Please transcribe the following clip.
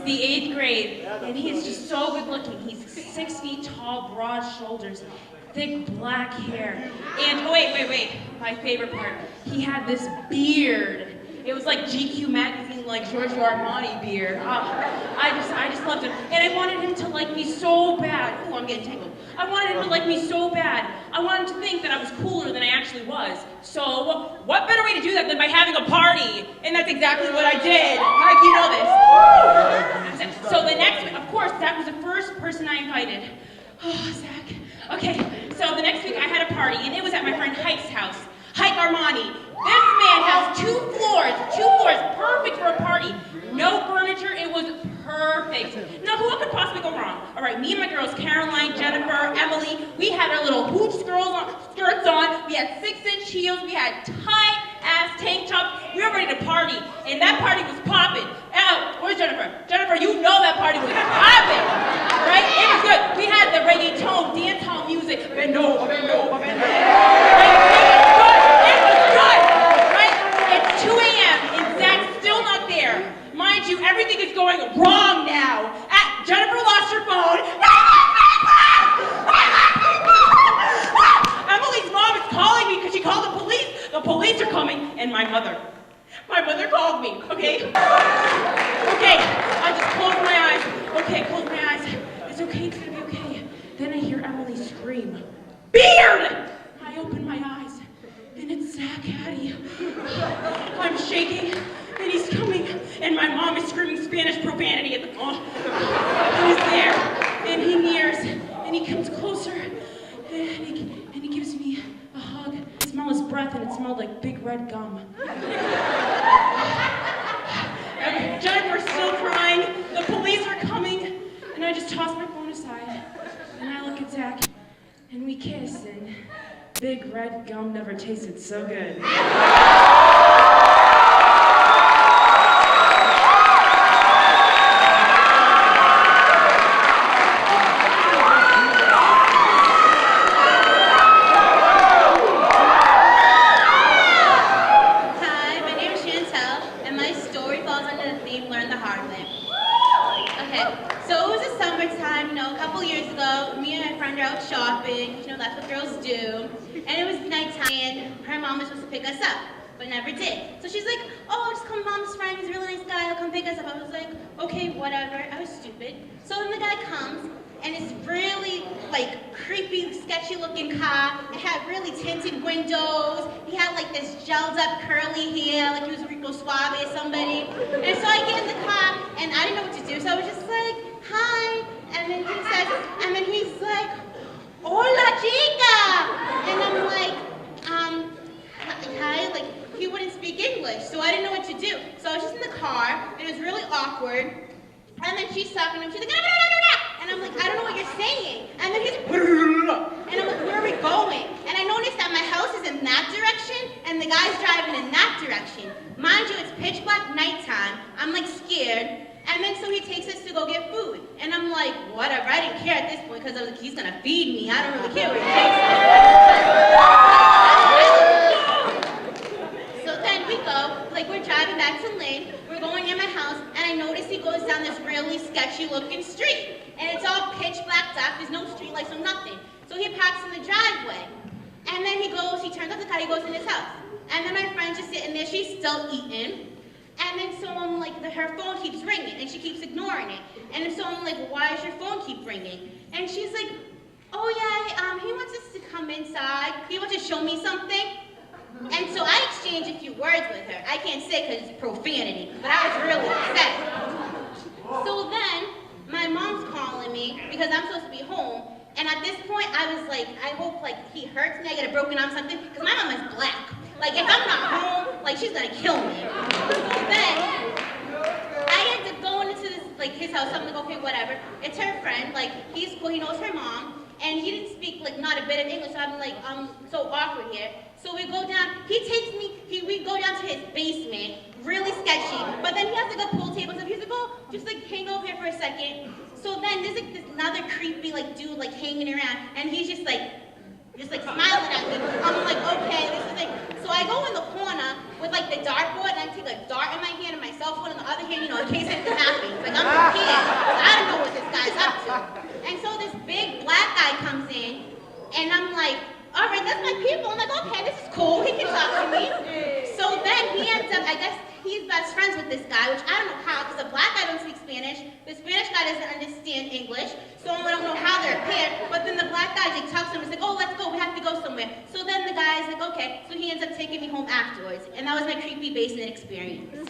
the 8th grade, and he's just so good looking. He's 6 feet tall, broad shoulders, thick black hair. And wait, my favorite part, he had this beard. It was like GQ magazine, like Giorgio Armani beard. I just loved him. And I wanted him to like me so bad. Oh, I'm getting tangled. I wanted him to like me so bad. I wanted him to think that I was cooler than I actually was. So, what better way to do that than by having a party? And that's exactly what I did. How do you know this? So the next week, of course, Zach was the first person I invited. Oh, Zach. Okay, so the next week I had a party, and it was at my friend Hike's house. Hike Armani. This man has two floors, perfect for a party. No furniture, it was perfect. Now, what could possibly go wrong? All right, me and my girls, Caroline, Jennifer, Emily, we had our little hooch skirts on, we had 6-inch heels, we had tight-ass tank tops, we were ready to party, and that party was popping. Oh, where's Jennifer? Jennifer, you know that party was popping, right? It was good. We had the reggaeton, dance hall music, bend over, bend over, bend over. It was good, right? It's 2 a.m. and Zach's still not there. Mind you, everything is going wrong now. Jennifer lost her phone. Emily's mom is calling me because she called the police. The police are coming, and my mother called me, okay? Okay, I just closed my eyes. Okay, close my eyes. It's okay, it's gonna be okay. Then I hear Emily scream, "Beard!" I open my eyes, and it's Zach Hattie. I'm shaking, and he's coming, and my mom is screaming Spanish profanity at the phone. He's there, and he nears, and he comes closer, and he gives me a hug. I smell his breath, and it smelled like big red gum. Jennifer's still crying, the police are coming, and I just toss my phone aside, and I look at Zach, and we kiss, and big red gum never tasted so good. Pick us up, but never did. So she's like, "Oh, just come, mom's friend, he's a really nice guy, he'll come pick us up." I was like, okay, whatever. I was stupid. So then the guy comes, and it's really like creepy, sketchy looking car. It had really tinted windows. He had like this gelled up curly hair, like he was Rico Suave or somebody. And so I get in the car, and I didn't know what to do, so I was just like, "Hi." And then he's like, "Hola, chica." And I'm like, hi, like, he wouldn't speak English, so I didn't know what to do. So I was just in the car, and it was really awkward, and then she's talking to him, she's like, and I'm like, "I don't know what you're saying." And then he's, and I'm like, "Where are we going?" And I noticed that my house is in that direction, and the guy's driving in that direction. Mind you, it's pitch black nighttime, I'm like scared, and then so he takes us to go get food. And I'm like, whatever, I didn't care at this point, because I was like, he's gonna feed me, I don't really care where he takes me. We go, like we're driving back to Lynn, we're going near my house, and I notice he goes down this really sketchy looking street. And it's all pitch black dark, there's no street lights, no nothing. So he parks in the driveway. And then he turns off the car, he goes in his house. And then my friend's just sitting there, she's still eating. And then so I'm like, her phone keeps ringing, and she keeps ignoring it. And so I'm like, "Why does your phone keep ringing?" And she's like, "Oh yeah, he wants us to come inside, he wants to show me something." And so I exchanged a few words with her. I can't say because it's profanity, but I was really upset. So then, my mom's calling me because I'm supposed to be home. And at this point, I was like, I hope like he hurts me, I get a broken arm or something, because my mom is black. Like if I'm not home, like she's gonna kill me. So then, I ended up going into this, like his house. I'm like, okay, whatever. It's her friend, like he's cool, he knows her mom. And he didn't speak like not a bit of English, so I'm like, I'm so awkward here. So we go down, we go down to his basement, really sketchy, but then he has like a pool table, so he's like, "Oh, just like hang over here for a second." So then there's like this another creepy like dude like hanging around, and he's just like smiling at me. I'm like, okay, this is like, so I go in the corner with like the dartboard, and I take a dart in my hand and my cell phone in the other hand, in case anything happens. Like I'm prepared. And so this big black guy comes in, and I'm like, all right, that's my people. I'm like, okay, this is cool. He can talk to me. So then he ends up, I guess he's best friends with this guy, which I don't know how, because the black guy don't speak Spanish. The Spanish guy doesn't understand English, so I don't know how they're paired. But then the black guy just talks to him. He's like, oh, let's go. We have to go somewhere. So then the guy's like, okay. So he ends up taking me home afterwards, and that was my creepy basement experience.